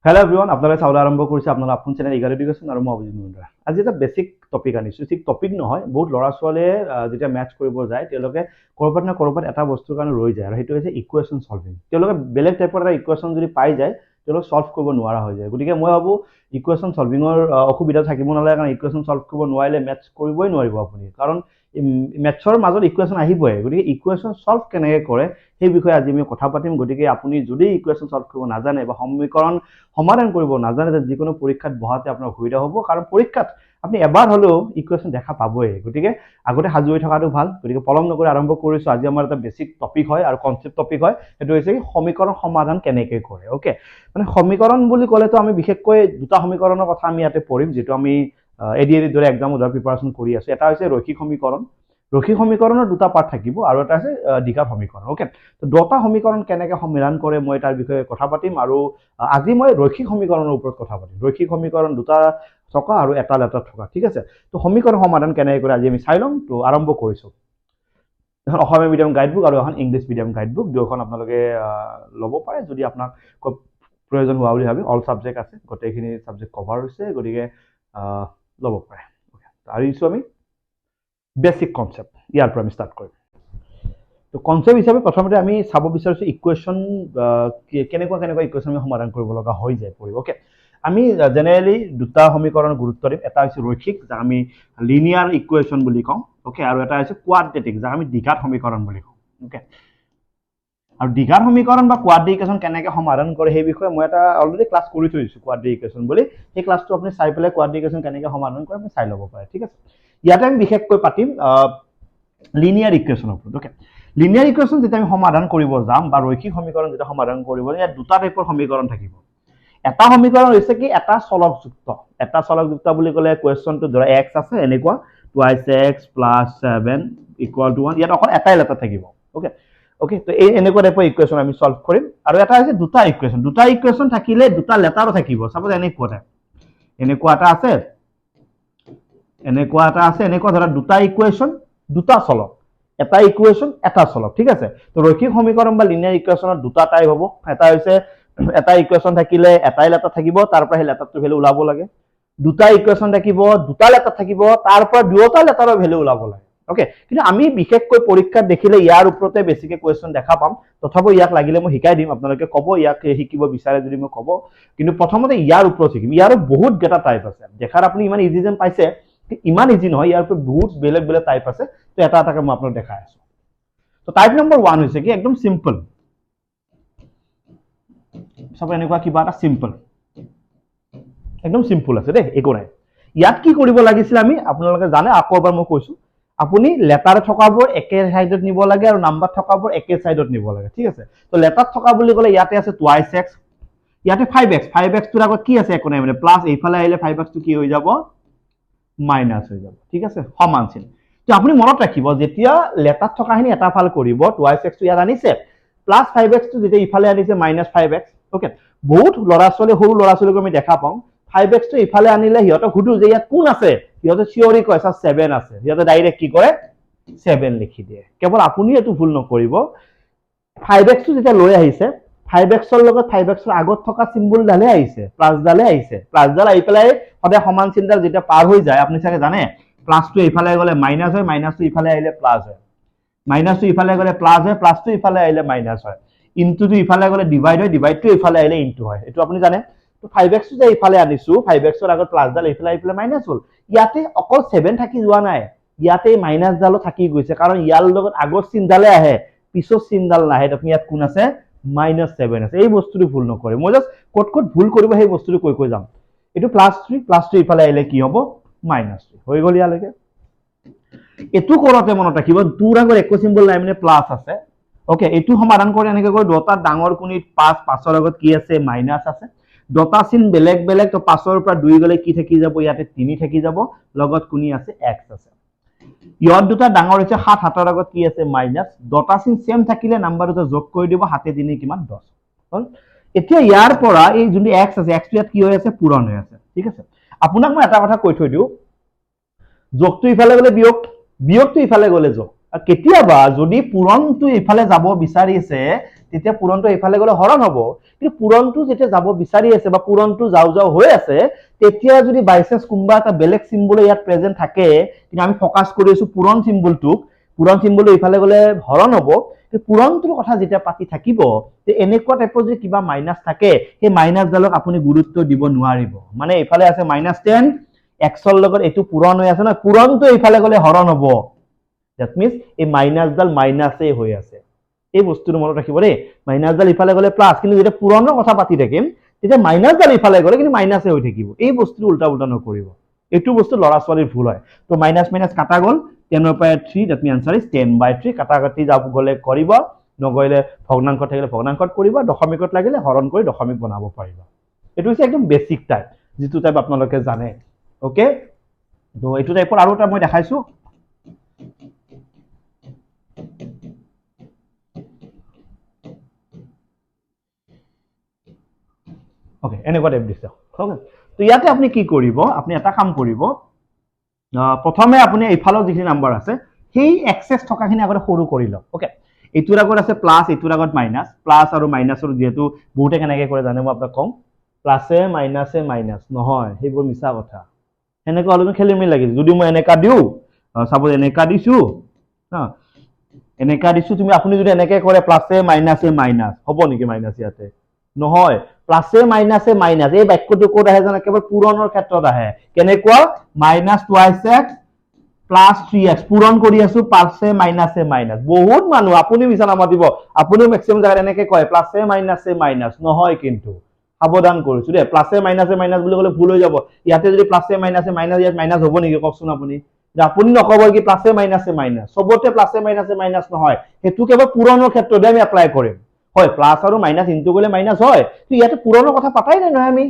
Hello' everyone, আপোনালোকে চাবলৈ আৰম্ভ কৰিছে আপোনাৰ আপোন চেনেল ইগাৰ এডুকেশ্যন আৰু মই অভিজিত মজুমদাৰ। আজি এটা বেছিক টপিক আনিছোঁ। ঠিক টপিক নহয়, বহুত ল'ৰা ছোৱালীয়ে যেতিয়া মেথছ কৰিব যায় তেওঁলোকে ক'ৰবাত না ক'ৰবাত এটা বস্তুৰ কাৰণে ৰৈ যায়, আৰু সেইটো হৈছে ইকুৱেশ্যন চলভিং। তেওঁলোকে বেলেগ টাইপৰ এটা ইকুৱেশ্যন যদি পাই যায় তেওঁলোকে চল্ভ কৰিব নোৱাৰা হৈ যায়। গতিকে মই ভাবোঁ ইকুৱেশ্যন চলভিঙৰ অসুবিধা থাকিব নালাগে, কাৰণ ইকুৱেশ্যন চল্ভ কৰিব নোৱাৰিলে মেথছ কৰিবই নোৱাৰিব আপুনি, কাৰণ মেথছৰ মাজত ইকুৱেশ্যন আহিবই। গতিকে ইকুৱেশ্যন চল্ভ কেনেকৈ কৰে সেই বিষয়ে আজি আমি কথা পাতিম। গতিকে আপুনি যদি ইকুৱেশ্যন চল্ভ কৰিব নাজানে বা সমীকৰণ সমাধান কৰিব নাজানে, যে যিকোনো পৰীক্ষাত বহাতে আপোনাৰ অসুবিধা হ'ব, কাৰণ পৰীক্ষাত আপুনি এবাৰ হ'লেও ইকুৱেশ্যন দেখা পাবই। গতিকে আগতে সাজু হৈ থকাটো ভাল। গতিকে পলম নকৰি আৰম্ভ কৰিছোঁ। আজি আমাৰ এটা বেছিক টপিক হয় আৰু কনচেপ্ট টপিক হয়, সেইটো হৈছে সমীকৰণ সমাধান কেনেকৈ কৰে। অ'কে, মানে সমীকৰণ বুলি ক'লেতো আমি বিশেষকৈ দুটা সমীকৰণৰ কথা আমি ইয়াতে পঢ়িম, যিটো আমি এডিএৰিৰ দৰে এক্সামৰ দৰে প্ৰিপাৰেশ্যন কৰি আছোঁ। এটা হৈছে ৰৈখিক সমীকৰণ। ৰৈখিক সমীকৰণৰ দুটা পাৰ্ট থাকিব, আৰু এটা আছে দ্বিঘাত সমীকৰণ। অ'কে, তো দুটা সমীকৰণ কেনেকৈ সমাধান কৰে মই তাৰ বিষয়ে কথা পাতিম, আৰু আজি মই ৰৈখিক সমীকৰণৰ ওপৰত কথা পাতিম। ৰৈখিক সমীকৰণ দুটা থকা আৰু এটা লেটাৰ থকা, ঠিক আছে। তো সমীকৰণ সমাধান কেনেকৈ কৰে আজি আমি চাই ল'ম। তো আৰম্ভ কৰিছোঁ। এখন অসমীয়া মিডিয়াম গাইডবুক আৰু এখন ইংলিছ মিডিয়াম গাইডবুক, দুয়োখন আপোনালোকে ল'ব পাৰে যদি আপোনাক প্ৰয়োজন হোৱা বুলি ভাবি। অল ছাবজেক্ট আছে, গোটেইখিনি ছাবজেক্ট কভাৰ হৈছে, গতিকে ল'ব পাৰে। আহিছোঁ আমি বেছিক কনচেপ্ট, ইয়াৰ পৰা আমি ষ্টাৰ্ট কৰিম। তো কনচেপ্ট হিচাপে প্ৰথমতে আমি চাব বিচাৰিছোঁ ইকুৱেশ্যন কেনেকুৱা ইকুৱেশ্যন আমি সমাধান কৰিব লগা হৈ যায় পৰিব। অ'কে, আমি জেনেৰেলি দুটা সমীকৰণ গুৰুত্ব দিম। এটা হৈছে ৰৈখিক, যাক আমি লিনিয়াৰ ইকুৱেশ্যন বুলি কওঁ। অ'কে, আৰু এটা হৈছে কোৱাড্ৰেটিক, যাক আমি দ্বিঘাত সমীকৰণ বুলি কওঁ। অ'কে, আৰু দ্বিঘাত সমীকৰণ বা কোৱাড্ৰেটিক ইকুৱেশ্যন কেনেকৈ সমাধান কৰে সেই বিষয়ে মই এটা অলৰেডি ক্লাছ কৰি থৈ দিছোঁ, কোৱাড্ৰেটিক ইকুৱেশ্যন বুলি। সেই ক্লাছটো আপুনি চাই পেলাই কোৱাড্ৰেটিক ইকুৱেশ্যন কেনেকৈ সমাধান কৰে আপুনি চাই ল'ব পাৰে, ঠিক আছে। ইয়াতে আমি বিশেষকৈ পাতিম লিনিয়াৰ ইকুৱেশ্যনৰ ওপৰত। অ'কে, লিনিয়াৰ ইকুৱেশ্যন যেতিয়া আমি সমাধান কৰিব যাম বা ৰৈখিক সমীকৰণ যেতিয়া সমাধান কৰিব, ইয়াত দুটা টাইপৰ সমীকৰণ থাকিব। এটা সমীকৰণ হৈছে কি এটা চলকযুক্ত। এটা চলকযুক্ত বুলি ক'লে কুৱেশ্যনটো ধৰা এক্স আছে, এনেকুৱা 2x + 7 = 1, ইয়াত অকল এটাই লেটাৰ থাকিব। অ'কে অ'কে, তো এই এনেকুৱা টাইপৰ ইকুৱেশ্যন আমি চল্ভ কৰিম। আৰু এটা হৈছে দুটা ইকুৱেশ্যন। দুটা ইকুৱেশ্যন থাকিলে দুটা লেটাৰো থাকিব। চাপ'জ এনেকুৱা এটা আছে, এনেকুৱা এটা আছে, এনেকুৱা ধৰা দুটা ইকুৱেশ্যন দুটা চলক, এটা ইকুৱেশ্যন এটা চলক, ঠিক আছে। তো ৰৈখিক সমীকৰণ বা লিনিয়াৰ ইকুৱেশ্যনৰ দুটা টাইপ হ'ব। এটা হৈছে এটা ইকুৱেশ্যন থাকিলে এটাই লেটাৰ থাকিব, তাৰ পৰা সেই লেটাৰটোৰ ভেলু ওলাব লাগে। দুটা ইকুৱেশ্যন থাকিব, দুটা লেটাৰ থাকিব, তাৰ পৰা দুয়োটা লেটাৰৰ ভেলু ওলাব লাগে। অ'কে, কিন্তু আমি বিশেষকৈ পৰীক্ষাত দেখিলে ইয়াৰ ওপৰতে বেছিকৈ কুৱেশ্যন দেখা পাম। তথাপিও ইয়াক লাগিলে মই শিকাই দিম, আপোনালোকে ক'ব ইয়াক শিকিব বিচাৰে যদি মই ক'ব। কিন্তু প্ৰথমতে ইয়াৰ ওপৰত শিকিম। ইয়াৰো বহুত কেইটা টাইপ আছে। দেখাত আপুনি ইমান ইজি যেন পাইছে, ইমান ইজি নহয়, ইয়াৰ ওপৰত বহুত বেলেগ বেলেগ টাইপ আছে। তো এটা এটাকে মই আপোনাক দেখাই আছোঁ। তো টাইপ নম্বৰ 1 হৈছে কি একদম চিম্পল। চাব এনেকুৱা কিবা এটা চিম্পল, একদম চিম্পল আছে দেই, একো নাই। ইয়াত কি কৰিব লাগিছিল আমি, আপোনালোকে জানে, আকৌ এবাৰ মই কৈছোঁ, আপুনি লেটাৰ থকাবোৰ একে চাইডত নিব লাগে আৰু নাম্বাৰ থকাবোৰ একে চাইডত নিব লাগে, ঠিক আছে। তো লেটাৰ থকা বুলি ক'লে ইয়াতে আছে 2x, ইয়াতে 5x, 5xটোৰ আগত কি আছে, একো নাই, মানে প্লাছ এইফালে আহিলে 5xটো কি হৈ যাব, মাইনাছ হৈ যাব, ঠিক আছে, সমান চিন। তো আপুনি মনত ৰাখিব, যেতিয়া লেটাৰ থকাখিনি এটা ফাল কৰিব, 2x টো ইয়াত আনিছে, প্লাছ 5xটো যেতিয়া ইফালে আনিছে -5x। অ'কে, বহুত ল'ৰা ছোৱালী, সৰু ল'ৰা ছোৱালীক আমি দেখা পাওঁ 5xটো ইফালে আনিলে সিহঁতক সুধো যে ইয়াত কোন আছে, সিহঁতে চিঞৰি কয় স্যাৰ 7 আছে, সিহঁতে ডাইৰেক্ট কি কৰে 7 লিখি দিয়ে। কেৱল আপুনি এইটো ভুল নকৰিব, 5xটো যেতিয়া লৈ আহিছে, 5xৰ লগত 5xৰ আগত থকা চিম্বলডালে আহিছে, প্লাছডালে আহিছে। প্লাছডাল আহি পেলাই সদায় সমান চিনডাল যেতিয়া পাৰ হৈ যায়, আপুনি চাগে জানে, প্লাছটো ইফালে গ'লে মাইনাছ হয়, মাইনাছটো ইফালে আহিলে প্লাছ হয়, মাইনাছটো ইফালে গ'লে প্লাছ হয়, প্লাছটো ইফালে আহিলে মাইনাছ হয়, ইনটুটো ইফালে গ'লে ডিভাইড হয়, ডিভাইডটো ইফালে আহিলে ইনটু হয়। এইটো আপুনি জানে। তো 5xটো যে ইফালে আনিছোঁ, 5xৰ আগত প্লাছডাল ইফালে আহি পেলাই মাইনাছ হ'ল। ইয়াতে অকল 7 থাকি যোৱা নাই, ইয়াতে মাইনাছডালো থাকি গৈছে, কাৰণ ইয়াৰ লগত আগৰ চিনডালে আহে, পিছৰ চিনডাল নাহে। আপুনি ইয়াত কোন আছে, -7 আছে। এই বস্তুটো ভুল নকৰে। মই জাষ্ট ক'ত ভুল কৰিব সেই বস্তুটো কৈ যাম। এইটো +3, প্লাছটো ইফালে আহিলে কি হ'ব, -3 হৈ গ'ল ইয়ালৈকে। এইটো কৰোঁতে মনত ৰাখিব, 2ৰ আগত একো চিম্বল নাই, মানে প্লাছ আছে। অ'কে, এইটো সমাধান কৰি এনেকৈ কৰি দুটা ডাঙৰ কোণিত 5ৰ আগত কি আছে, মাইনাছ আছে। দুটা চিন বেলেগ বেলেগ, তো 5ৰ পৰা 2 গ'লে কি থাকি যাব, ইয়াতে 3 থাকি যাব, লগত কোনি আছে, x আছে। ইহঁত দুটা ডাঙৰ হৈছে 7ৰ আগত কি আছে, মাইনাছ। দুটা চিন সেম থাকিলে নাম্বাৰ দুটা যোগ কৰি দিব, 7 × 3 কিমান, 10 হ'ল। এতিয়া ইয়াৰ পৰা এই যোনটো x আছে, x টো ইয়াত কি হৈ আছে, পূৰণ হৈ আছে, ঠিক আছে। আপোনাক মই এটা কথা কৈ থৈ দিওঁ, যোগটো ইফালে গ'লে বিয়োগ, বিয়োগটো ইফালে গ'লে যোগ। আৰু কেতিয়াবা যদি পূৰণটো ইফালে যাব বিচাৰিছে, তেতিয়া পূৰণটো এইফালে গ'লে হৰণ হ'ব কিন্তু পূৰণটো যেতিয়া যাব বিচাৰি আছে বা পূৰণটো যাও যাও হৈ আছে তেতিয়া যদি বাইচান্স কোনোবা এটা বেলেগ চিম্বল ইয়াত প্ৰেজেন্ট থাকে কিন্তু আমি ফকাস কৰি আছো পূৰণ চিম্বলটো এইফালে গ'লে হৰণ হ'ব পূৰণটোৰ কথা যেতিয়া পাতি থাকিব তে এনেকুৱা টাইপৰ যে কিবা মাইনাস থাকে সেই মাইনাসডালক আপুনি গুৰুত্ব দিব নোৱাৰিব মানে এইফালে আছে -10 x ৰ লগত এটো পূৰণ হৈ আছে না পূৰণটো এইফালে গ'লে হৰণ হ'ব দ্যাট মিন্স এই মাইনাসডাল মাইনাসে হৈ আছে এই বস্তুটো মনত ৰাখিব দেই মাইনাসডাল ইফালে গ'লে প্লাস কিন্তু যেতিয়া পূৰণৰ কথা পাতি থাকিম তেতিয়া মাইনাসডাল ইফালে গ'লে কিন্তু মাইনাসে হৈ থাকিব এই বস্তুটো উল্টা উল্টা নকৰিব এইটো বস্তু লৰা ছোৱালীৰ ভুল হয় তো মাইনাস মাইনাস কাটা গ'ল 10 ৰ পৰা 3 দ্যাট মিন্স আনসাৰ ইজ 10/3 কাটা কাটি যাব গ'লে কৰিব নগৈলে ভগ্নাংশ থাকিলে ভগ্নাংশত কৰিব দশমিকত লাগিলে হৰণ কৰি দশমিক বনাব পাৰিব এটো হৈছে একদম বেসিক টাইপ যেটো টাইপ আপোনালোকে জানে ওকে তো এইটো টাইপৰ আৰু এটা মই দেখাইছো ওকে এনেকুৱা টাইপ দিছে ওকে তো ইয়াতে আপুনি কি কৰিব আপুনি এটা কাম কৰিব প্ৰথমে আপুনি এইফালৰ যিখিনি নাম্বাৰ আছে সেই এক্সেস থকাখিনি আগতে সৰু কৰি লওক ওকে এইটোৰ আগত আছে প্লাস এইটোৰ আগত মাইনাস প্লাস আৰু মাইনাসৰ যেহেতু বহুতে কেনেকৈ কৰে জানে মই আপোনাক কম প্লাসে মাইনাসে মাইনাস নহয় সেইবোৰ মিছা কথা এনেকৈ অলপ খেলিমেলি লাগি যদি মই এনেকা দিও সাপোজ এনেকা দিছো হা এনেকা দিছো তুমি আপুনি যদি এনেকৈ কৰে প্লাসে মাইনাসে মাইনাস হ'ব নেকি মাইনাস ইয়াতে নহয় প্লাসে মাইনাসে মাইনাস এই বাক্যটো কোড আহে জানা কেৱল পূৰণৰ ক্ষেত্ৰত আহে কেনেকুৱা -2x প্লাস 3x পূৰণ কৰি আছো প্লাসে মাইনাসে মাইনাস বহুত মানুহ আপুনি বিছানা মাতিব আপুনি ম্যাক্সিমাম জায়গা এনেকৈ কয় প্লাসে মাইনাসে মাইনাস নহয় কিন্তু সাবধান কৰিছো দে প্লাসে মাইনাসে মাইনাস বুলি ক'লে ভুল হৈ যাব ইয়াতে যদি প্লাসে মাইনাসে মাইনাস ইয়াত মাইনাস হ'ব নেকি কওকচোন আপুনি আপুনি নকব কি প্লাসে মাইনাসে মাইনাস সবতে প্লাসে মাইনাসে মাইনাস নহয় হেতু কেৱল পূৰণৰ ক্ষেত্ৰতে আমি এপ্লাই কৰিম হয় প্লাস আৰু মাইনাস ইনটু গলে মাইনাস হয় তো ইয়াতে পূৰণৰ কথা পাতাই নাই নহয় আমি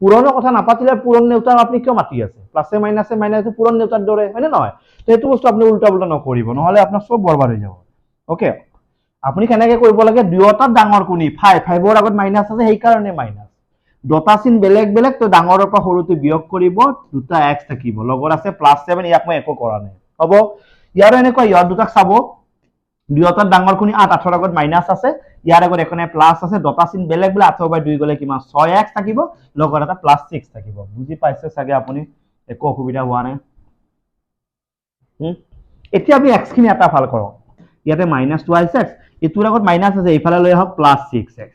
পূৰণৰ কথা নাপাতিলে পূৰণ নেউতাৰ আপুনি কিয় মাতি আছে প্লাসে মাইনাসে মাইনাসে পূৰণ নেউতাৰ দৰে হয় না নহয় তো এটো বস্তু আপুনি উল্টা উল্টা নকৰিব নহলে আপোনাৰ সব বৰবাদ হৈ যাব ওকে আপুনি কেনেকৈ কৰিব লাগে দুয়োটাৰ ডাঙৰ কোনি 5 ৰ আগত মাইনাস আছে সেই কাৰণে মাইনাস দুটা চিন বেলেগ বেলেগ তো ডাঙৰৰ পৰা সৰুটো বিয়োগ কৰিব দুটা x থাকিব লগত আছে +7 ইয়াক মই একো কৰা নাই হ'ব ইয়াৰ এনেকুৱা ইয়াৰ দুটাক চাব দুয়োটাৰ ডাঙৰ কোনি 8 ৰ আগত মাইনাস আছে ইয়াৰ আগত এখনে প্লাস আছে দুটা চিন বেলেগ বেলেগ 8/2 গলে কিমান 6x থাকিব লগত এটা +6 থাকিব বুজি পাইছে চাগে আপুনি একো অসুবিধা হোৱা নাই এতিয়া আমি x খিনি এটা ভাল কৰক ইয়াতে -2x এটোৰ আগত মাইনাস আছে এইফালে লৈ আহক +6x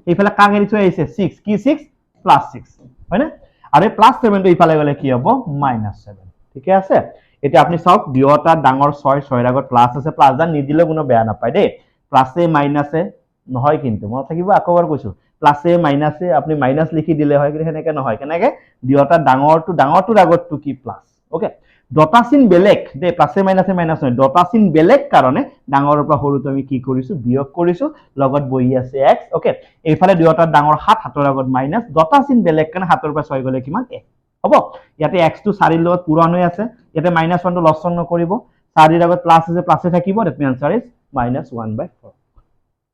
এইফালে কাক এৰি থৈ আহিছে 6 কি 6 +6 হয় না আৰু +7 টো ইফালে গলে কি হ'ব -7 ঠিক আছে এতিয়া আপনি চাওক দুয়োটা ডাঙৰ 6 ৰ আগত প্লাস আছে প্লাস দান নিদিলে কোনো বেয়া নাপায় দেই প্লাসে মাইনাসে নহয় কিন্তু মই থাকিব আকবাৰ কৈছো প্লাসে মাইনাসে আপনি মাইনাস লিখি দিলে হয় কিন্তু হেনেকে নহয় কেনেকে দুয়োটা ডাঙৰটোৰ আগতটো কি প্লাস ওকে ডটা চিন বেলেগ দে প্লাসে মাইনাসে মাইনাস নহয় ডটা চিন বেলেগ কাৰণে ডাঙৰৰ পৰা সৰুটো আমি কি কৰিছো বিয়োগ কৰিছো লগত বহি আছে x ওকে এইফালে দুয়োটা ডাঙৰ 7 ৰ আগত মাইনাস ডটা চিন বেলেগ কাৰণে 7 ৰ পৰা 6 গলে কিমান 1 হ'ব ইয়াতে x টো 4 ৰ লগত পূৰণ হৈ আছে ইয়াতে -1 টো লছন নকৰিব 4 ৰ আগত প্লাস আছে প্লাসে থাকিব দ্যাট মিন্স আনসাৰ ইজ -1/4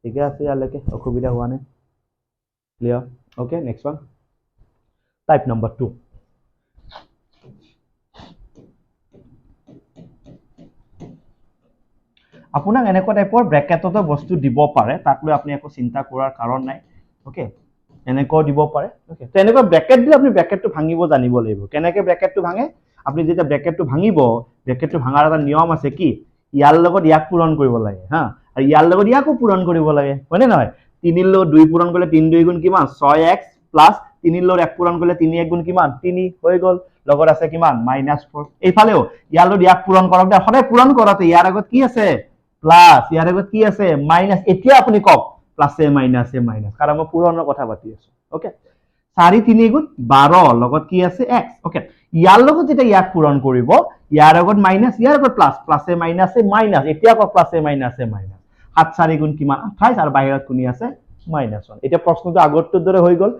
ঠিক আছে ইয়ালৈকে অসুবিধা হোৱা নাই clear okay next one type number 2 আপোনাক এনেকুৱা টাইপৰ ব্ৰেকেটতো বস্তু দিব পাৰে তাক লৈ আপুনি একো চিন্তা কৰাৰ কাৰণ নাই ওকে এনেকৈ দিব পাৰে ওকে তো এনেকুৱা ব্ৰেকেট দিলে আপুনি ব্ৰেকেটটো ভাঙিব জানিব লাগিব কেনেকৈ ব্ৰেকেটটো ভাঙে আপুনি যেতিয়া ব্ৰেকেটটো ভাঙিব ব্ৰেকেটটো ভাঙাৰ এটা নিয়ম আছে কি ইয়াৰ লগত ইয়াক পূৰণ কৰিব লাগে হা আৰু ইয়াৰ লগত ইয়াকো পূৰণ কৰিব লাগে হয়নে নহয় 3 ৰ লগত 2 পূৰণ কৰিলে 3 2 গুণ কিমান 6x প্লাস 3 ৰ লগত 1 পূৰণ কৰিলে 3 1 গুণ কিমান 3 হৈ গল লগত আছে কিমান -4 এইফালেও ইয়াৰ লগত ইয়াক পূৰণ কৰক দে সদায় পূৰণ কৰাতে ইয়াৰ আগত কি আছে প্লাস ইয়াৰ আগত কি আছে মাইনাস এতিয়া আপুনি কক প্লাসে মাইনাসে মাইনাস কাৰণ মই পূৰণৰ কথা পাতি আছো ওকে 4 3 গুণ 12 লগত কি আছে x ওকে ইয়াৰ লগত যেটা ইয়াক পূৰণ কৰিব ইয়াৰ আগত মাইনাস ইয়াৰ আগত প্লাস প্লাসে মাইনাসে মাইনাস এতিয়া কক প্লাসে মাইনাসে মাইনাস 7 4 গুণ কিমান 28 আৰু বাহিৰত কোনি আছে -1 এতিয়া প্ৰশ্নটো আগৰটোৰ দৰে হৈ গল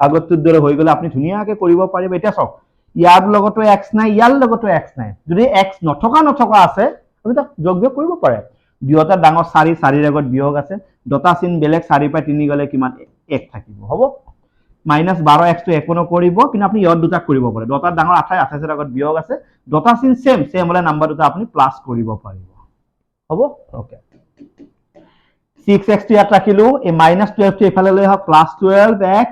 আগৰটোৰ দৰে হৈ গলে আপুনি ধুনিয়াকৈ কৰিব পাৰিব এতিয়া চাওক ইয়াৰ লগতো x নাই ইয়াৰ লগতো x নাই যদি x নথকা আছে আপুনি তাক যোগ বিয়োগ কৰিব পাৰে দুয়োটা ডাঙৰ 4 4 ৰ আগত বিয়োগ আছে ডটা চিন বেলেগ 4 পৰা 3 গলে কিমান 1 থাকিব হ'ব -12x টো একো নকৰিব কিন্তু আপুনি ইয়াত দুটা কৰিব পাৰে ডটা ডাঙৰ 28 28 ৰ আগত বিয়োগ আছে ডটা চিন সেম হলে নাম্বাৰ দুটা আপুনি প্লাস কৰিব পাৰিব হ'ব ওকে 6x টো ইয়াত ৰাখিলো এই -12 টো এফালে লৈ আহক +12x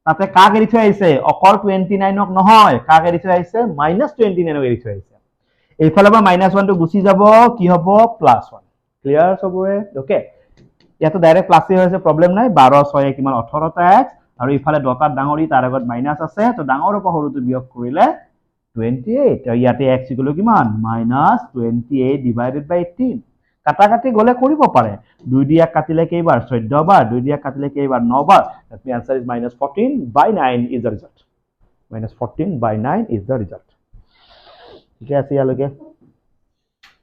তাতে কাক এৰি থৈ আহিছে অকল 29ক নহয় কাক এৰি থৈ আহিছে -29ক এৰি থৈ আহিছে এইফালে পৰা -1 টো গুচি যাব কি হ'ব +1 ক্লিয়াৰ সবৰে ওকে ইয়াতো ডাইৰেক্ট প্লাসে হৈছে প্ৰবলেম নাই 12 6 কিমান 18টা x আৰু ইফালে ডটাত ডাঙৰি তাৰ আগত মাইনাস আছে তো ডাঙৰৰ পৰা সৰুটো বিয়োগ কৰিলে 28 আৰু ইয়াতে x ইকুৱেল কিমান -28 ডিভাইডেড বাই 18 কাটাকাটি গলে কৰিব পাৰে 2 দি 1 কাটিলে কেইবাৰ 14 বাৰ 2 দি 1 কাটিলে কেইবাৰ 9 বাৰ that means answer is -14/9 is the result -14/9 is the result ঠিক আছে ইয়ালৈকে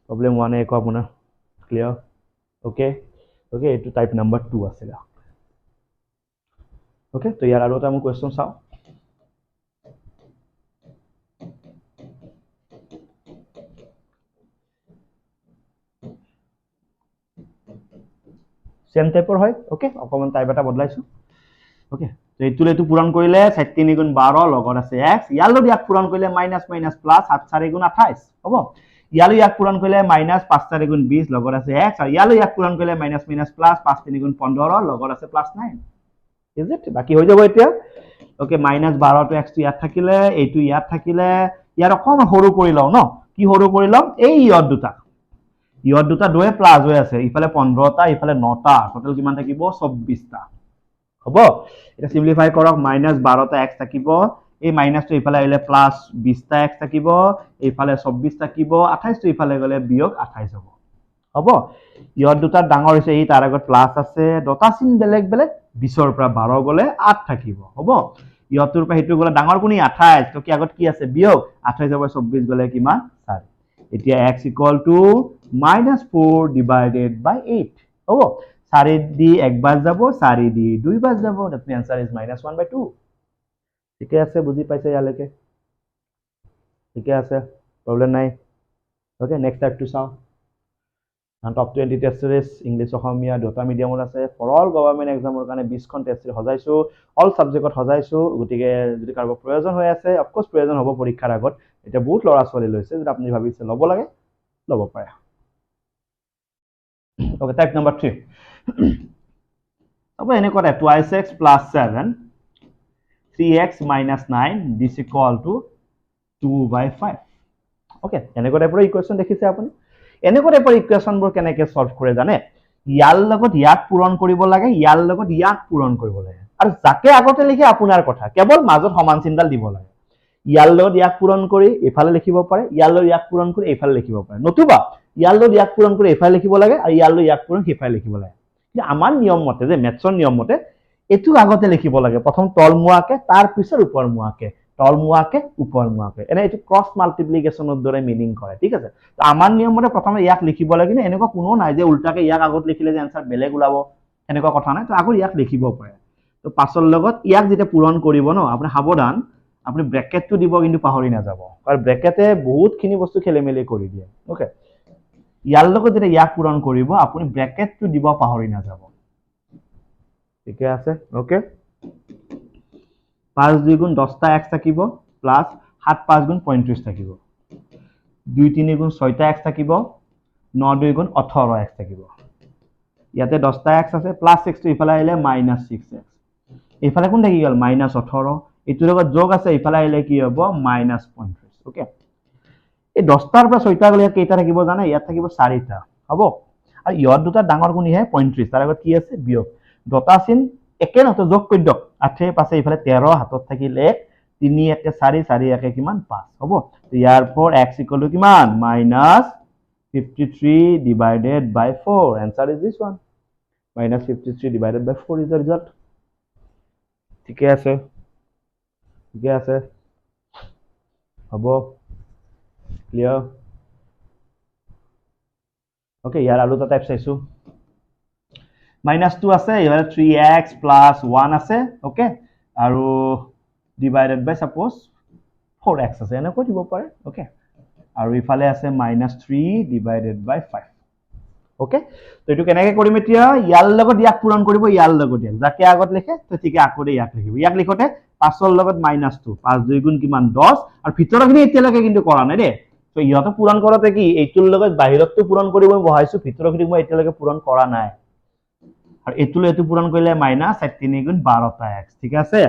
প্ৰবলেম 1 একো আপোনাৰ ক্লিয়াৰ ওকে ওকে এটো টাইপ নাম্বাৰ 2 আছিল ওকে তো ইয়াৰ আৰু এটা মই কোৱেশ্চন চাও सेम टाइपर হয় ওকে অকমান টাইপ এটা বদলাইছো ওকে তো এইটো লেটো পূৰণ কৰিলে 7 3 * 12 লগত আছে x ইয়ালৈ ইয়াক পূৰণ কৰিলে মাইনাস মাইনাস প্লাস 7 4 * 28 হ'ব ইয়ালৈ ইয়াক পূৰণ কৰিলে মাইনাস 5 4 * 20 লগত আছে x আৰু ইয়ালৈ ইয়াক পূৰণ কৰিলে মাইনাস মাইনাস প্লাস 5 3 * 15 লগত আছে +9 ইজ ইট বাকি হৈ যাব এতিয়া ওকে -12 টো x টো ইয়াত থাকিলে এইটো ইয়াত থাকিলে ইয়াৰ অকমান সৰু কৰি লও ন কি সৰু কৰি লম এই ইয়ত দুটা দুয়ে প্লাস হৈ আছে ইফালে 15টা ইফালে 9টা টোটাল কিমান থাকিব 24টা হ'ব এটা সিম্পলিফাই কৰক -12টা x থাকিব এই মাইনাসটো ইফালে আহিলে প্লাস 20টা x থাকিব ইফালে 24 থাকিব 28 টো ইফালে গলে বিয়োগ 28 হ'ব হ'ব ইয়ত দুটা ডাঙৰ হৈছে এই তাৰ আগত প্লাস আছে ডটা চিন বেলেগ বেলেগ 20ৰ পৰা 12 গলে 8 থাকিব হ'ব ইয়তৰ পৰা হেতু গলে ডাঙৰ কোনি 28 তো কি আগত কি আছে বিয়োগ 28 ৰ পৰা 24 গলে কিমান 4 এতিয়া x -4 divided by 8 হ'ব 4 দি একবাৰ যাব 4 দি দুইবাৰ যাব that means answer is -1/2 ঠিক আছে বুজি পাইছে ইয়ালৈকে ঠিক আছে প্ৰবলেম নাই ওকে নেক্সট টাইপ টু চাও টপ 20 টেষ্ট সিৰিজ ইংলিশ অসমীয়া দুটা মিডিয়ামত আছে ফৰ অল গভৰ্ণমেন্ট এক্সামৰ কাৰণে 20 খন টেষ্ট সিৰিজ সজাইছো অল সাবজেক্টত সজাইছো গতিকে যদি কাৰোবাৰ প্ৰয়োজন হৈ আছে অফ কোৰ্স প্ৰয়োজন হ'ব পৰীক্ষাৰ আগত এটা বহুত লৰা ছোৱালী লৈছে যদি আপুনি ভাবিছে ল'ব লাগে ল'ব পাৰে ওকে টাইপ নাম্বাৰ 3 अब এনেকুৱা type 2x + 7 3x - 9 this equal to 2/5 okay এনেকুৱা টাইপৰ ইকুৱেচন দেখিছে আপুনি এনেকুৱা টাইপৰ ইকুৱেচনবোৰ কেনেকৈ সলভ কৰে জানে ইয়াৰ লগত ইয়াক পূৰণ কৰিব লাগে ইয়াৰ লগত ইয়াক পূৰণ কৰিব লাগে আৰু যাকে আগতে লিখে আপোনাৰ কথা কেৱল মাজত সমান চিহ্নডাল দিব লাগে ইয়াৰ লগত ইয়াক পূৰণ কৰি এফালে লিখিব পাৰে ইয়াৰ লগত ইয়াক পূৰণ কৰি এফালে লিখিব পাৰে নতুবা ইয়াৰ লগত ইয়াক পূৰণ কৰি এফালে লিখিব লাগে আৰু ইয়াৰ লগত ইয়াক পূৰণ এফালে লিখিব লাগে কিন্তু আমাৰ নিয়ম মতে যে মেথছৰ নিয়ম মতে এটু আগতে লিখিব লাগে প্ৰথম তলমুৱাকে তাৰ পিছত ওপৰমুৱাকে তলমুৱাকে ওপৰমুৱাকে এনে এটু ক্ৰস মাল্টিপ্লিকেশনৰ দৰে মিনিং কৰে ঠিক আছে তো আমাৰ নিয়ম মতে প্ৰথমে ইয়াক লিখিব লাগে কিন্তু এনেকুৱা কোনো নাই যে উল্টাকে ইয়াক আগত লিখিলে যে আনসাৰ বেলেগ ওলাব এনেকুৱা কথা নাই তো আগত ইয়াক লিখিব পাৰে তো পাছৰ লগত ইয়াক যেটা পূৰণ কৰিব ন আপুনি সাৱধান আপুনি ব্ৰেকেটটো দিব কিন্তু পাহৰি না যাব কাৰণ ব্ৰেকেটে বহুতখিনি বস্তু খেলেমেলি কৰি দিয়ে ওকে ইয়াৰ লগত যেটা ইয়াক পূৰণ কৰিব আপুনি ব্ৰেকেটটো দিব পাহৰি না যাব ঠিক আছে ওকে 5 2 গুণ 10টা x থাকিব প্লাস 7 5 গুণ 35 থাকিব 2 3 গুণ 6টা x থাকিব 9 2 গুণ 18x থাকিব ইয়াতে 10টা x আছে প্লাস 6 টো ইফালে আহিলে -6x ইফালে কোন থাকি গল -18 এটোৰ লগত যোগ আছে ইফালে আহিলে কি হ'ব -35 ওকে এই 10টাৰ পৰা 6টা গলে কেইটা থাকিব জানে ইয়াত থাকিব 4টা হ'ব আৰু ইয়ত দুটা ডাঙৰ গুণিহে 35 তাৰ আগত কি আছে বিয়োগ ডটা চিন একে নতো যোগ কৰি দিয়ক 8 5 ইফালে 13 হাতত থাকিলে 3 1 4 4 1 কিমান 5 হ'ব তো ইয়াৰ পৰ x = কিমান -53 divided by 4 answer is this one -53 divided by 4 is the result ঠিক আছে হ'ব ক্লিয়াৰ ওকে ইয়াৰ আৰু এটা টাইপ চাইছো -2 আছে ইয়াৰ 3x + 1 আছে ওকে আৰু ডিভাইডেড বাই সাপোজ 4x আছে এনে কৈ দিব পাৰে ওকে আৰু ইফালে আছে -3 divided by 5 ওকে তো এটো কেনেকৈ কৰিম এতিয়া ইয়াৰ লগত ইয়াক পূৰণ কৰিব ইয়াৰ লগত ইয়াক যাকে আগত লিখে তো ঠিকে আকৰে ইয়াক লিখিব ইয়াক লিখতে 5 ৰ লগত -2 5 2 গুণ কিমান 10 আৰু ভিতৰখিনি এতিয়ালৈকে কিন্তু কৰা নাই দে তো ইহতে পূৰণ কৰতে কি এইটোৰ লগত বাহিৰতটো পূৰণ কৰিব মই বহাইছো ভিতৰখিনি মই এতিয়ালৈকে পূৰণ কৰা নাই আৰু এইটোলৈ এইটো পূৰণ কৰিলে মাইনাছ 4 গুণ 12টা x ঠিক আছে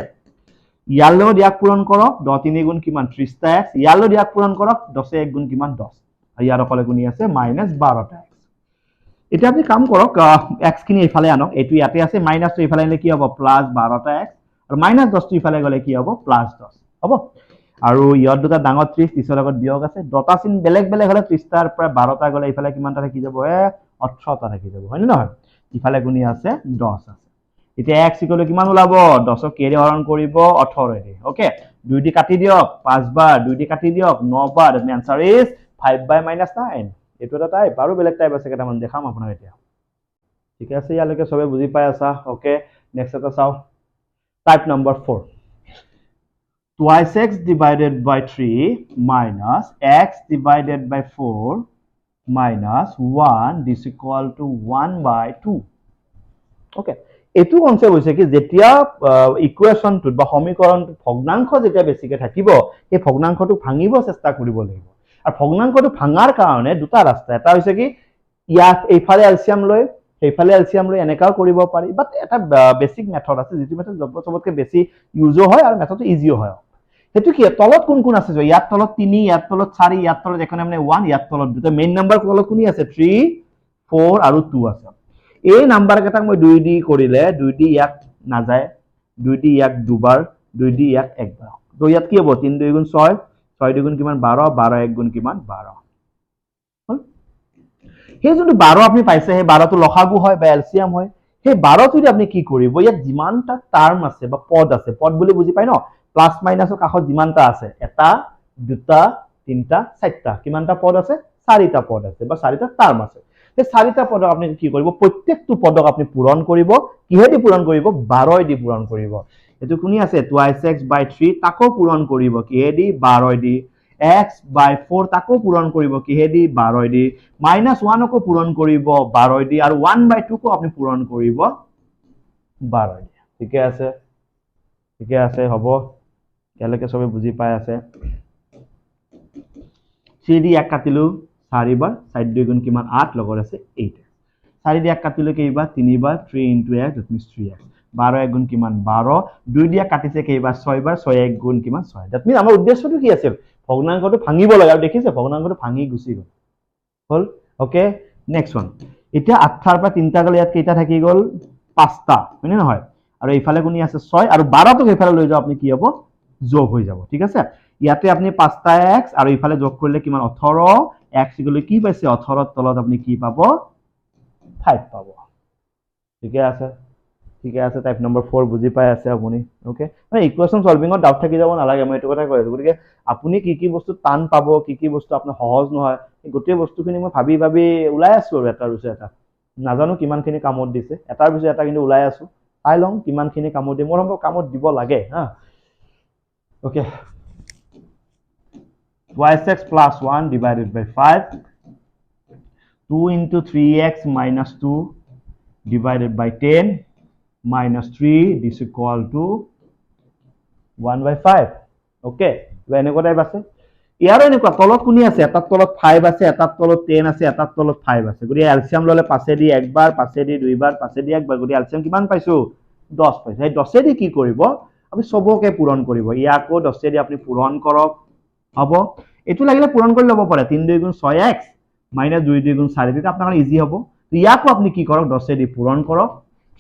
ইয়াৰ লগত ইয়াক পূৰণ কৰক 10 3 গুণ কিমান 30টা x ইয়াৰ লগত ইয়াক পূৰণ কৰক 10 1 গুণ কিমান 10 আৰু ইয়াৰ অকলে গুণি আছে -12টা x এতিয়া আপনি কাম কৰক x খিনি ইফালে আনক এইটো ইয়াতে আছে মাইনাসটো ইফালে আনিলে কি হ'ব +12টা x আৰু -10টো ইফালে গলে কি হ'ব +10 হ'ব আৰু ইয়াত দুটা ডাঙৰ 30 30ৰ লগত বিয়োগ আছে দটা চিন বেলেগ বেলেগ হলে 30টাৰ পৰা 12টা গলে ইফালে কিমানটা থাকি যাব 18টা থাকি যাব হয় নে নহয় ইফালে গুণি আছে 10 আছে এতিয়া x ইকুৱেল কিমান ওলাব 10ক k ৰে হৰণ কৰিব 18 ৰে ওকে 2 দি কাটি দিয়ক 5 বাৰ 2 দি কাটি দিয়ক 9 বাৰ the answer is 5/-9 এটো এটা টাইপ আৰু বেলেগ টাইপ আছে কেইটামান দেখাম আপোনাক এতিয়া ঠিক আছে ইয়ালৈকে সবে বুজি পাই আছা ওকে নেক্সট এটা চাও type number 4 twice x divided by 3 minus x divided by 4 minus 1 this equal to 1/2 okay এটো কনসেপ্ট হৈছে কি যেতিয়া ইকুৱেশনটোত বা সমীকৰণটোত ভগ্নাংশ যেতিয়া বেছিকে থাকিব এই ভগ্নাংশটো ভাঙিব চেষ্টা কৰিব লাগিব আৰু ভগ্নাংশটো ভাঙাৰ কাৰণে দুটা ৰাস্তা এটা হৈছে কি ইয়াক এইফালে এলসিয়াম লৈ সেইফালে এলসিয়াম লৈ এনেকাও কৰিব পাৰি বাট এটা বেসিক মেথড আছে যেটো মেথড সবতকৈ বেছি ইউজ হয় আৰু মেথডটো ইজিও হয় হেতু কি তলত কোন কোন আছে ইয়াত তলত 3 ইয়াত তলত 4 ইয়াত তলত এখানে মানে 1 ইয়াত তলত দুটা মেইন নাম্বার তলত কোনি আছে 3 4 আৰু 2 আছে এই নাম্বাৰ কেটাক মই 2 দি কৰিলে 2 দি ইয়াক না যায় 2 দি ইয়াক দুবাৰ 2 দি ইয়াক একবাৰ তো ইয়াত কি হ'ব 3 2 গুণ 6 6 2 গুণ কিমান 12 12 1 গুণ কিমান 12 হল হে যোনটো 12 আপনি পাইছে হে 12 টো লসাগু হয় বা এলসিয়াম হয় হে 12 টো আপনি কি কৰিব ইয়াত যিমানটা টার্ম আছে বা পদ আছে পদ বুলি বুজি পাই ন প্লাস মাইনাসৰ কাষত যিমানটা আছে এটা দুটা তিনটা চাৰটা কিমানটা পদ আছে চাৰিটা পদ আছে বা চাৰিটা টাৰ্ম আছে এই চাৰিটা পদক আপনি কি কৰিব প্ৰত্যেকটো পদক আপনি পূৰণ কৰিব কিহেদি পূৰণ কৰিব 12 দি পূৰণ কৰিব এটো কোনি আছে twice x by 3 তাকো পূৰণ কৰিব কিহেদি 12 দি x by 4 তাকো পূৰণ কৰিব কিহেদি 12 দি -1 কো পূৰণ কৰিব 12 দি আৰু 1/2 কো আপনি পূৰণ কৰিব 12 দি ঠিকে আছে হ'ব ইয়ালৈকে সবে বুজি পাই আছে 3 দি এক কাটিলো 4 বাৰ 4 2 গুণ কিমান 8 লগত আছে 8 4 দি এক কাটিলো কেইবাৰ 3 বাৰ 3 into x that means 3x 12 এক গুণ কিমান 12 2 দি কাটিছে কেইবাৰ 6 বাৰ 6 এক গুণ কিমান 6 that means আমাৰ উদ্দেশ্যটো কি আছিল ভগ্নাংশটো ভাঙিব লাগে আৰু দেখিছে ভগ্নাংশটো ভাঙি গুছি গল হল ওকে নেক্সট ওয়ান এতিয়া 8 পৰা 3টা গলে ইয়াত কেইটা থাকি গল 5টা হয়নে নহয় আৰু এইফালে কোনি আছে 6 আৰু 12 টো এইফালে লৈ যাও আপনি কি হ'ব যোগ হৈ যাব ঠিক আছে ইয়াতে আপনি 5টা x আৰু ইফালে যোগ কৰিলে কিমান 18 x গলে কি পাইছে 18 তলত আপনি কি পাব 5 পাব ঠিক আছে টাইপ নম্বৰ 4 বুজি পাই আছে আপুনি ওকে মানে ইকুৱেশন সলভিংত ডাউট থাকি যাব নালাগে মই এটো কথা কৈ আছো গতিকে আপুনি কি বস্তু টান পাব কি বস্তু আপোনাৰ সহজ নহয় এই গোটেই বস্তুখিনি মই ভাবি উলাই আছো আৰু এটাৰ পিছত এটা নাজানো কিমানখিনি কামত দিছে এটাৰ পিছত এটা কিন্তু উলাই আছো চাই লম কিমানখিনি কামত দিব মোৰ কামত দিব লাগে হা okay twice x plus 1 divided by 5 2 into 3x minus 2 divided by 10 minus 3 this equal to 1/5 okay এনেকুৱা টাইপ আছে ইয়াৰ এনেকুৱা তলত কোনি আছে এটাত তলত 5 আছে এটাত তলত 10 আছে এটাত তলত 5 আছে গৰি এলসিয়াম ললে 5 দি একবাৰ 5 দি দুইবাৰ 5 দি একবাৰ গৰি এলসিয়াম কিমান পাইছো 10 পাইছো এই 10 দি কি কৰিব আপুনি সবকে পূৰণ কৰিব ইয়াকো 10 দি আপুনি পূৰণ কৰক হ'ব এটো লাগিলে পূৰণ কৰি লব পাৰে 3 2 গুণ 6x - 2 2 গুণ 4 এটা আপোনাৰ ইজি হ'ব ইয়াকো আপনি কি কৰক 10 দি পূৰণ কৰক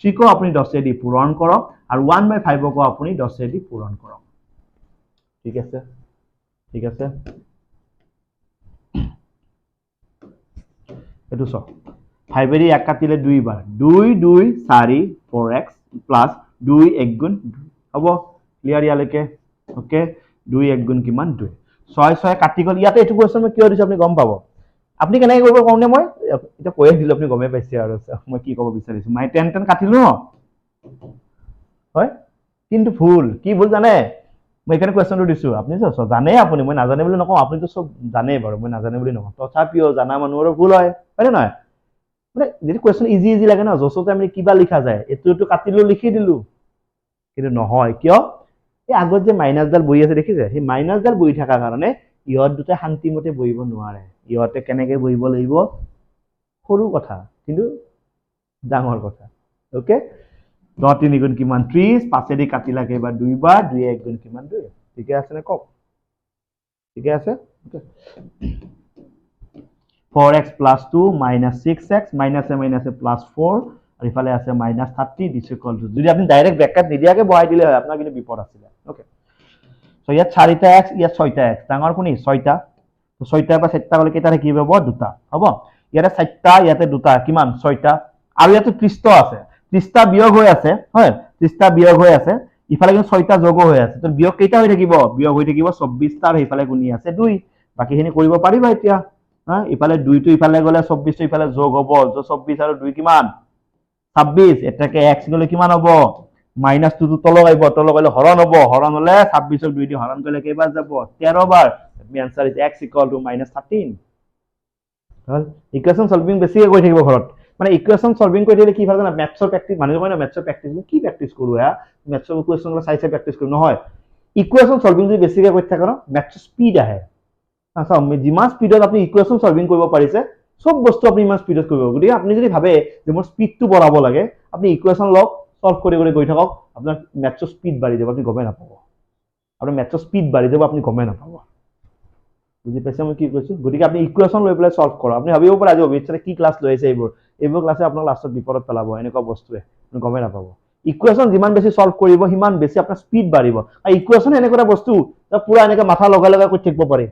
3 কো আপনি 10 দি পূৰণ কৰক আৰু 1/5 কো আপনি 10 দি পূৰণ কৰক ঠিক আছে এটো সব 5 এৰি এক কাটিলে 2 বাৰ 2 2 4 4x প্লাস 2 1 গুণ 2 হ'ব ক্লিয়াৰ ইয়ালৈকে ওকে 2 1 গুণ কিমান 2 6 6 কাটি গল ইয়াতে এটো কোৱেশ্চন মই কিয় দিছো আপুনি গম পাব আপনি কেনে কৰিব কোনে মই এটা কৈ দিলে আপনি গমে পাইছে আৰু মই কি ক'ব বিচাৰিছো মই 10 10 কাটিলো ন হয় কিন্তু ভুল কি ভুল জানে মই এখানে কোৱেশ্চনটো দিছো আপনি জানে আপুনি মই নাজানে বুলি নকওঁ আপুনি তো সব জানে বাৰু মই নাজানে বুলি নকওঁ তথাপিও জানা মানুহৰ ভুল হয় হয় নহয় মানে যদি কোৱেশ্চন ইজি লাগে না জসতে আমি কিবা লিখা যায় এটো কাটিলো লিখি দিলো কিন্তু নহয় কিয় এই আগত যে মাইনাস ডাল বহি আছে দেখিছে সেই মাইনাস ডাল বহি থাকা কাৰণে ইহত দুটা শান্তিমতে বহিব নোৱাৰে ইহতে কেনেকে বহিব লাগিব সৰু কথা কিন্তু ডাঙৰ কথা ওকে 10 3 গুণ কিমান 30 5 দি কাটিলা কেইবাৰ দুইবাৰ 2 1 গুণ কিমান 2 ঠিকে আছে নে কক ঠিকে আছে okay 4x plus 2 minus 6x minus a minus a plus 4 আৰু ইফালে আছে minus 30 this equal to যদি আপনি ডাইরেক্ট ব্র্যাকেট নিদিয়াকে বহাই দিলে হয় আপনার কিন্তু বিপদ আছিল ওকে সো ইয়াত 4টা x ইয়াত 6টা x ডাঙৰ কোনি 6টা তো 6টাৰ পৰা 7টা গলে কেইটা থাকিব দুটা হ'ব ইয়াতে 7টা ইয়াতে দুটা কিমান 6টা আৰু ইয়াতে 30 আছে 30টা বিয়োগ হৈ আছে হয় 30টা বিয়োগ হৈ আছে ইফালে কিন্তু 6টা যোগ হৈ আছে তো বিয়োগ কেইটা হৈ থাকিব বিয়োগ হৈ থাকিব 24টা আৰু ইফালে গুণি আছে 2 বাকিখিনি কৰিব পাৰিবা এতিয়া হ্যাঁ ইফালে 2 টো ইফালে গলে 24 টো ইফালে যোগ হ'ব তো 24 আৰু 2 কিমান 26 এটাকে x গলে কিমান হ'ব মাইনাস 2 টো তল গলে হৰণ হ'ব হৰণ হলে 26 ক 2 দি হৰণ কৰিলে কেইবাৰ যাব 13 বাৰ the answer is x equal to -13 hall equation solving বেছিকে কৰি থাকিব ঘৰত মানে ইকুয়েশন সলভিং কৰি দিলে কি ভাল জানা ম্যাথছৰ প্ৰেক্টিস মানে কয় না ম্যাথছৰ প্ৰেক্টিস কি প্ৰেক্টিস কৰো হা ম্যাথছৰ ইকুয়েশন চাই প্ৰেক্টিস কৰো নহয় ইকুয়েশন সলভিং যদি বেছিকে কৰি থাকা ন ম্যাথছৰ স্পিড আহে আচ্ছা যিমান স্পিডত আপনি ইকুয়েশন সলভিং কৰিব পাৰিছে সব বস্তু আপনি ইমান স্পিডত কৰিব গতি আপনি যদি ভাবে যে মোৰ স্পিডটো বঢ়াব লাগে আপনি ইকুয়েশন লক সলভ কৰি গৈ থাকক আপোনাৰ ম্যাথছৰ স্পিড বাঢ়ি যাব আপনি গমে নাপাব আপোনাৰ ম্যাথছৰ স্পিড বাঢ়ি যাব আপনি গমে নাপাব বুজি পাইছে মই কি কৈছো গতিকে আপনি ইকুয়েশন লৈ পেলাই সলভ কৰা আপনি ভাবিব পাৰে আজি অবিশ্বাসে কি ক্লাস লৈ আছে এইবোৰ ক্লাসে আপোনাক লাষ্টত বিপদত পেলাব এনেকুৱা বস্তুৱে আপুনি গমে নাপাব ইকুয়েশন যিমান বেছি সলভ কৰিব সিমান বেছি আপোনাৰ স্পিড বাঢ়িব আৰু ইকুয়েশন এনেকুৱা বস্তু পুৰা এনেকা মাথা লগাই লগাই কৰি থাকিব পাৰে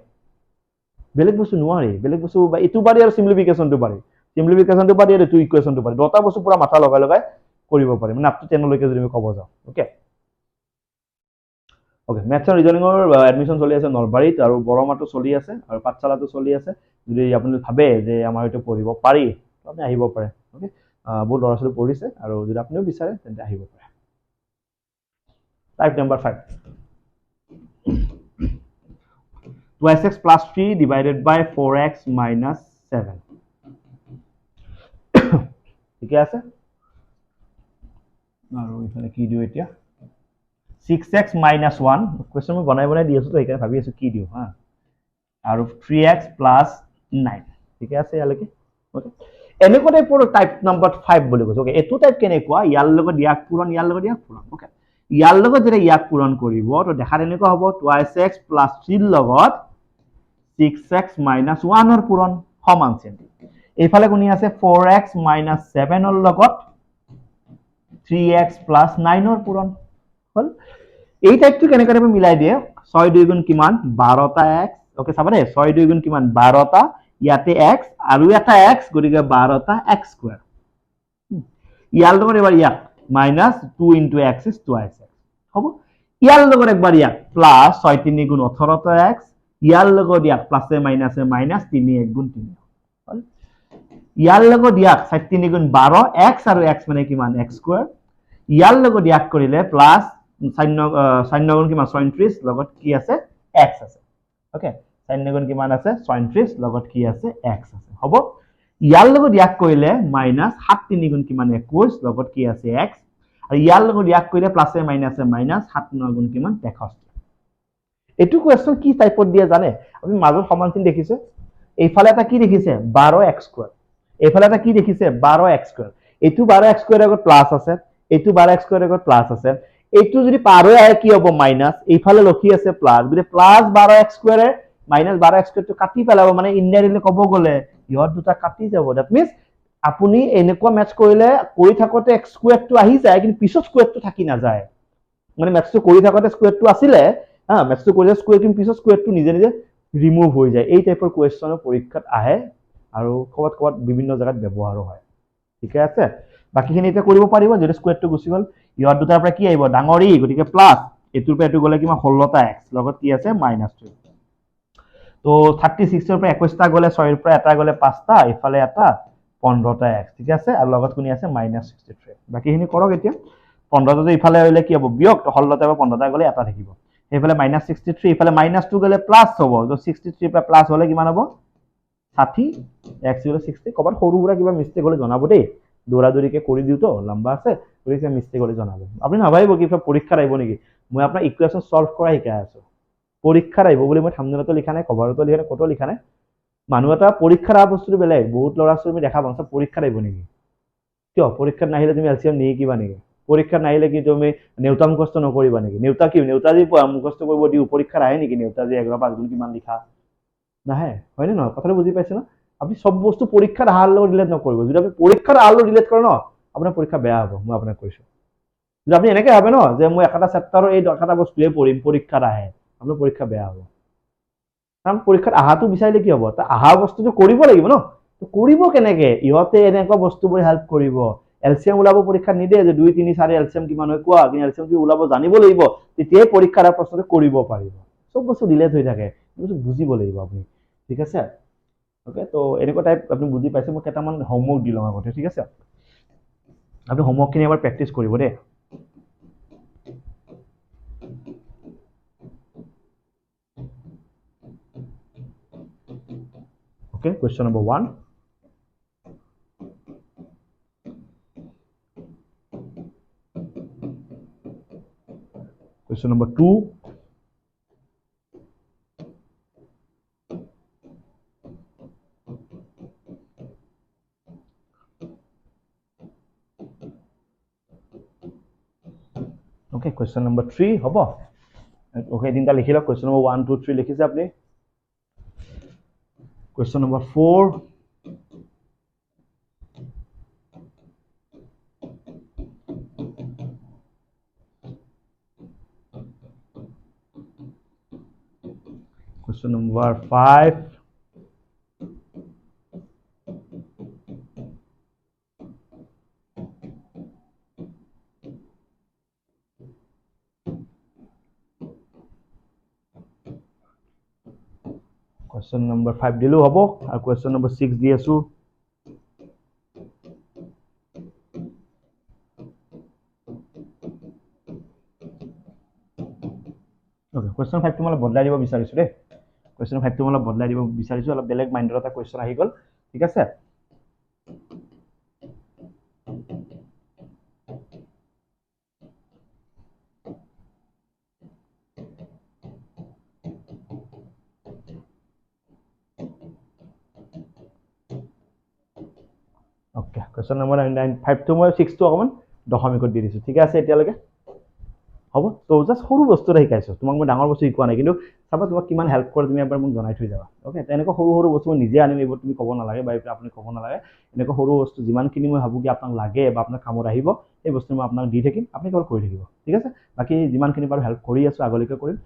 বেলেগ বস্তু নোৱাৰি বেলেগ বস্তু বা ইটো পাৰি আৰু সিম্পলিফিকেশনটো পাৰি আৰু টু ইকুয়েশনটো পাৰি দুটা বস্তু পুৰা মাথা লগাই লগাই কৰিব পাৰি মানে আপ টু 10 লৈকে যদি আমি ক'ব যাওঁ ওকে ওকে ম্যাথছ আৰু ৰিজনিংৰ এডমিশন চলি আছে নলবাৰীত আৰু বৰমাটো চলি আছে আৰু পাঠশালাটো চলি আছে যদি আপুনি ভাবে যে আমাৰ এইটো পঢ়িব পাৰি আপুনি আহিব পাৰে ওকে বহুত ল'ৰা ছোৱালী পঢ়িছে আৰু যদি আপুনিও বিচাৰে তেন্তে আহিব পাৰে type number 5 2x plus 3 divided by 4x minus 7 ঠিকে আছে আৰু ইফালে কি দিও এতিয়া 6x minus 1 question মই বনাই দি আছো তো এখানে ভাবি আছো কি দিও হা আৰু 3x plus 9 ঠিকে আছে ইয়ালৈকে ওকে এনেকুৱা টাইপৰ টাইপ নম্বৰ 5 বুলি কৈছো ওকে এটো টাইপ কেনেকুৱা ইয়াৰ লগত ইয়াক পূৰণ ওকে ইয়াৰ লগত যেটা ইয়াক পূৰণ কৰিব তো দেখাত এনেকুৱা হ'ব 2x plus 3 লগত 6x minus 1 ৰ পূৰণ সমান চিন এইফালে কোনি আছে 4x minus 7 ৰ লগত 3x plus 9 ৰ পূৰণ হল এই টাইপটো কেনেকৈ আমি মিলাই দিয়ে 6 2 গুণ কিমান 12টা x ওকে চাবা দে 6 2 গুণ কিমান 12টা ইয়াতে x আৰু এটা x গতিকে 12টা x স্কয়াৰ ইয়াৰ লগত এবাৰ ইয়াক -2 * x is 2x হ'ব ইয়াৰ লগত একবাৰ ইয়াক প্লাস 6 3 গুণ 18টা x ইয়াৰ লগত ইয়াক প্লাসে মাইনাসে মাইনাস 3 1 গুণ 3 হল ইয়াৰ লগত ইয়াক 7 3 গুণ 12 x আৰু x মানে কিমান x স্কয়াৰ ইয়াৰ লগত ইয়াক কৰিলে প্লাস 4 গুণ কিমান 37 লগত কি আছে x আছে ওকে 4 গুণ কিমান আছে 37 লগত কি আছে x আছে হ'ব ইয়াৰ লগত ইয়াক কৰিলে -7 3 গুণ কিমান 21 লগত কি আছে x আৰু ইয়াৰ লগত ইয়াক কৰিলে প্লাসে মাইনাসে মাইনাস 7 9 গুণ কিমান 63 এটু কোৱেশ্চন কি টাইপত দিয়া জানে আপুনি মাজৰ সমানচিন দেখিছে এইফালে এটা কি দেখিছে 12x স্কয়াৰ এইফালে এটা কি দেখিছে 12x স্কয়াৰ এটু 12x স্কয়াৰৰ আগত প্লাস আছে এটু 12x স্কয়াৰৰ আগত প্লাস আছে এইটো যদি পাৰ হৈ আহে কি হ'ব মাইনাস এইফালে লখি আছে প্লাস যদি প্লাস 12x স্কয়াৰে -12x স্কয়াৰটো কাটি পেলাব মানে ইনডাইৰেক্টলি ক'ব গলে ইহত দুটা কাটি যাব দ্যাট মিন্স আপুনি এনেকুৱা ম্যাথছ কৰিলে কৰি থাকোতে x স্কয়াৰটো আহি যায় কিন্তু পিছত স্কয়াৰটো থাকি না যায় মানে ম্যাথছটো কৰি থাকোতে স্কয়াৰটো আছিলে হা ম্যাথছটো কৰিলে স্কয়াৰ কিন্তু পিছত স্কয়াৰটো নিজে নিজে ৰিমুভ হৈ যায় এই টাইপৰ কোৱেশ্চনৰ পৰীক্ষাত আহে আৰু কবাত বিভিন্ন জায়গাত ব্যৱহাৰো হয় ঠিক আছে বাকিখিনি এটা কৰিব পাৰিব যদি স্কয়াৰটো গুছি গল ইহত দুটাৰ পৰা কি আহিব ডাঙৰি গতিকে প্লাস এটোৰ পৰা এটো গলে কিমান 16টা x লগত কি আছে -2 তো 36 ৰ পৰা 21টা গলে 6 ৰ পৰা এটা গলে 5টা ইফালে এটা 15টা x ঠিক আছে আৰু লগত কোনি আছে -63 বাকিখিনি কৰক এতিয়া 15টা ইফালে হইলে কি হ'ব বিয়োগ তো 16টা বা 15টা গলে এটা থাকিব এইফালে -63 ইফালে -2 গলে প্লাস হ'ব তো 63 পৰা প্লাস হলে কিমান হ'ব 60 x 60 কবাত সৰু সুৰা কিবা মিস্টেক হলে জনাব দেই দৌৰাদৌৰিকে কৰি দিও তো লম্বা আছে গতিকে মিস্টেক হলে জনাব আপুনি নাভাবিব কি পৰীক্ষা আহিব নেকি মই আপোনাৰ ইকুয়েশন সলভ কৰা শিকাই আছো পৰীক্ষা আহিব বুলি মই থাম্বনেলতো লিখা নাই কভাৰতো লিখা নাই কতো লিখা নাই মানুহ এটা পৰীক্ষাৰ বস্তুটো বেলেগ বহুত ল'ৰা ছোৱালী দেখা পাওঁ পৰীক্ষা আহিব নেকি কিয় পৰীক্ষাত নাহিলে তুমি এলচিএম নিশিকিবা নেকি? পৰীক্ষাত নাহিলে কি তুমি নেওতা মুখস্থ নকৰিবা নেকি? নেওতা কি নেওতা যি মুখস্থ কৰিব দিওঁ পৰীক্ষাত আহে নেকি? নেওতা যে 11 5 গুণ কিমান লিখা নাহে, হয়নে নহয়? কথাটো বুজি পাইছে ন? আপুনি চব বস্তু পৰীক্ষাত আহাৰ লগত ৰিলেট নকৰিব। যদি আপুনি পৰীক্ষাত আহাৰ লগত ৰিলেট কৰে ন, আপোনাৰ পৰীক্ষা বেয়া হ'ব, মই আপোনাক কৈছোঁ। যদি আপুনি এনেকৈ ভাবে ন যে মই এটা চেপ্টাৰৰ এই এটা বস্তুৱে পঢ়িম, পৰীক্ষাত আহে, আপোনাৰ পৰীক্ষা বেয়া হ'ব। কাৰণ পৰীক্ষাত আহাটো বিচাৰিলে কি হ'ব? আহা বস্তুটো কৰিব লাগিব ন? কৰিব কেনেকে? ইহঁতে এনেকুৱা বস্তুবোৰ হেল্প কৰিব। এলচিএম ওলাব পৰীক্ষাত নিদিয়ে যে 2 3 4 এলচিএম কিমান হয় কোৱা, কিন্তু এলচিএম ওলাব জানিব লাগিব, তেতিয়াই পৰীক্ষাৰ প্ৰশ্নটো কৰিব পাৰিব। চব বস্তু ৰিলেট হৈ থাকে, বস্তু বুজিব লাগিব আপুনি, ঠিক আছে? ওকে, তো এনেকুৱা টাইপ আপুনি বুজি পাইছে। মই কেইটামান হোমৱৰ্ক দি লওঁ আগতে, ঠিক আছে? আপুনি হোমৱৰ্কখিনি এবাৰ প্ৰেক্টিচ কৰিব দেই। Okay, question number 1. Question number 2. Okay, question number 3 হ'ব? Okay, তিনিটা লিখি লওক। Question number 1 2 3 লিখিছে আপুনি? Question number 4. Question number 5. Question number 5 দিলো হ'ব, আৰু question number 6 দি আছো। Okay, question 5 টো মই বদলাই দিব বিচাৰিছো দেই। Question 5 টো মই বদলাই দিব বিচাৰিছো, অলপ বেলেগ মাইণ্ডৰ এটা question আহি গ'ল, ঠিক আছে? ওকে, question number 5 টো মই 6 টো অকমান দশমিকত দি দিছো, ঠিক আছে এতিয়ালৈকে? হ'ব, তো জাষ্ট সৰু বস্তু এটা শিকাইছো তোমাক, মই ডাঙৰ বস্তু শিকোৱা নাই, কিন্তু চাবা তোমাক কিমান হেল্প কৰে, তুমি এবাৰ মোক জনাই থৈ যাবা। ওকে, তেনেকুৱা সৰু সৰু বস্তু মই নিজে আনিম, এইবোৰ তুমি ক'ব নালাগে বা আপুনি ক'ব নালাগে। এনেকুৱা সৰু বস্তু যিমানখিনি মই ভাবোঁ কি আপোনাক লাগে বা আপোনাৰ কামত আহিব, সেই বস্তু মই আপোনাক দি থাকিম, আপুনি কেৱল কৰি থাকিব, ঠিক আছে? বাকী যিমানখিনি বাৰু হেল্প কৰি আছো, আগলৈকে কৰিম।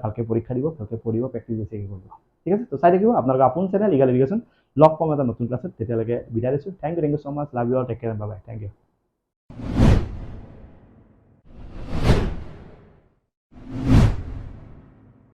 ভালকৈ পৰীক্ষা দিব, ভালকৈ পঢ়িব, প্ৰেক্টিছ বেছি কৰিব, ঠিক আছে? তো চাই থাকিব আপোনালোকৰ আপোন চেনেল ইগল এডুকেশ্যন। লগ পাম এটা নতুন ক্লাছত, তেতিয়ালৈকে বিদায় দিছোঁ। Thank you so' much, love you all, take care, bye bye, thank U.